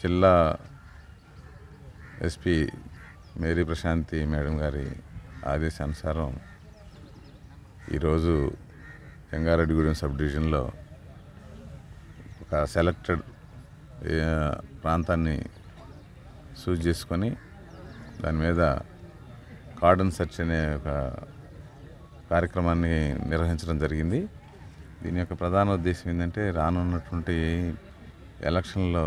జిల్లా SP Mary Prashanti madam గారి ఆదేశానుసారం ఈరోజు జంగారెడ్డిగూడెం సబ్ డివిజన్లో ఒక సెలెక్టెడ్ ప్రాంతాన్ని చూస్ చేసుకొని దాని మీద కార్డన్ సెర్చ్ అనే ఒక కార్యక్రమాన్ని నిర్వహించడం జరిగింది. దీని యొక్క ప్రధాన ఉద్దేశం ఏంటంటే రానున్నటువంటి ఎలక్షన్లో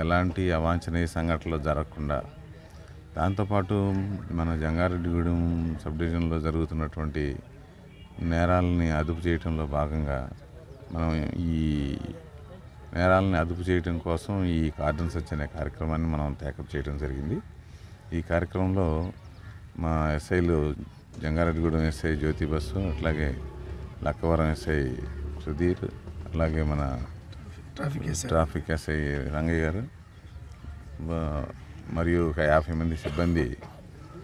ఎలాంటి అవాంఛనీయ సంఘటనలు జరగకుండా, దాంతోపాటు మన జంగారెడ్డిగూడెం సబ్ డివిజన్లో జరుగుతున్నటువంటి నేరాలని అదుపు చేయడంలో భాగంగా మనం ఈ నేరాలని అదుపు చేయడం కోసం ఈ కార్డన్ సెర్చ్ అనే కార్యక్రమాన్ని మనం టేకప్ చేయడం జరిగింది. ఈ కార్యక్రమంలో మా ఎస్ఐలు జంగారెడ్డిగూడెం ఎస్ఐ జ్యోతి బస్సు, అట్లాగే లక్కవరం ఎస్ఐ సుధీర్, అలాగే మన ట్రాఫిక్ ఎస్ఐ రంగయ్య గారు మరియు ఒక 50 మంది సిబ్బంది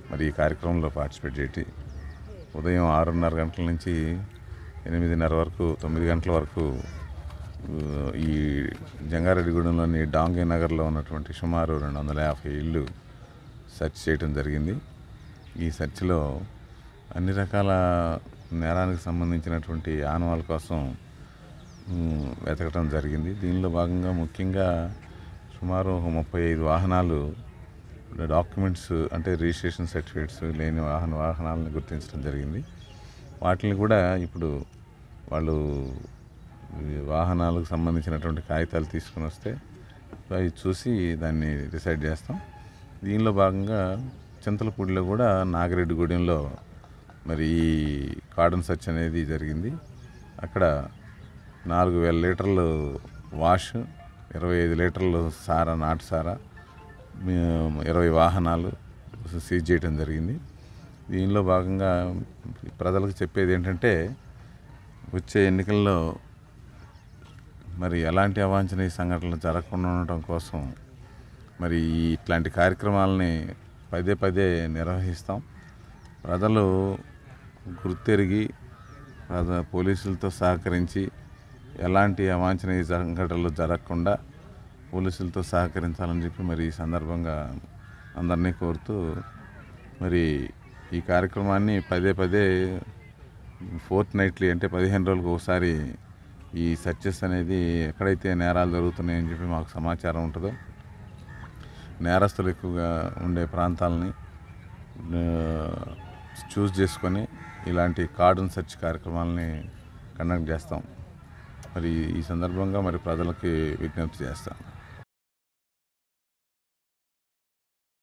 మరి ఈ కార్యక్రమంలో పార్టిసిపేట్ చేసి ఉదయం 6:30 గంటల నుంచి 8:30 వరకు 9 గంటల వరకు ఈ జంగారెడ్డిగూడెంలోని డాంగే నగర్లో ఉన్నటువంటి సుమారు 250 ఇళ్ళు సెర్చ్ చేయడం జరిగింది. ఈ సెర్చ్లో అన్ని రకాల నేరానికి సంబంధించినటువంటి ఆనవాళ్ళ కోసం వెతకడం జరిగింది. దీనిలో భాగంగా ముఖ్యంగా సుమారు 35 వాహనాలు డాక్యుమెంట్స్ అంటే రిజిస్ట్రేషన్ సర్టిఫికేట్స్ లేని వాహనాలను గుర్తించడం జరిగింది. వాటిని కూడా ఇప్పుడు వాళ్ళు వాహనాలకు సంబంధించినటువంటి కాగితాలు తీసుకుని వస్తే అవి చూసి దాన్ని డిసైడ్ చేస్తాం. దీనిలో భాగంగా చింతలపూడిలో కూడా నాగిరెడ్డిగూడెంలో మరి ఈ కార్డన్ సెర్చ్ అనేది జరిగింది. అక్కడ 4,000 లీటర్లు వాష్, 25 లీటర్లు సారా, నాటు సారా, 20 వాహనాలు సీజ్ చేయడం జరిగింది. దీనిలో భాగంగా ప్రజలకు చెప్పేది ఏంటంటే వచ్చే ఎన్నికల్లో మరి ఎలాంటి అవాంఛనీయ సంఘటనలు జరగకుండా ఉండటం కోసం మరి ఇట్లాంటి కార్యక్రమాలని పదే పదే నిర్వహిస్తాం. ప్రజలు గుర్తెరిగి పోలీసులతో సహకరించి ఎలాంటి అవాంఛనీయ సంఘటనలు జరగకుండా పోలీసులతో సహకరించాలని చెప్పి మరి ఈ సందర్భంగా అందరినీ కోరుతూ మరి ఈ కార్యక్రమాన్ని పదే పదే ఫోర్ట్నైట్లీ అంటే 15 రోజులకు ఒకసారి ఈ సెర్చెస్ అనేది ఎక్కడైతే నేరాలు జరుగుతున్నాయని చెప్పి మాకు సమాచారం ఉంటుందో నేరస్తులు ఎక్కువగా ఉండే ప్రాంతాలని చూస్ చేసుకొని ఇలాంటి కార్డన్ సెర్చ్ కార్యక్రమాలని కండక్ట్ చేస్తాం. మరి ఈ సందర్భంగా మరి ప్రజలకి విజ్ఞప్తి చేస్తాం.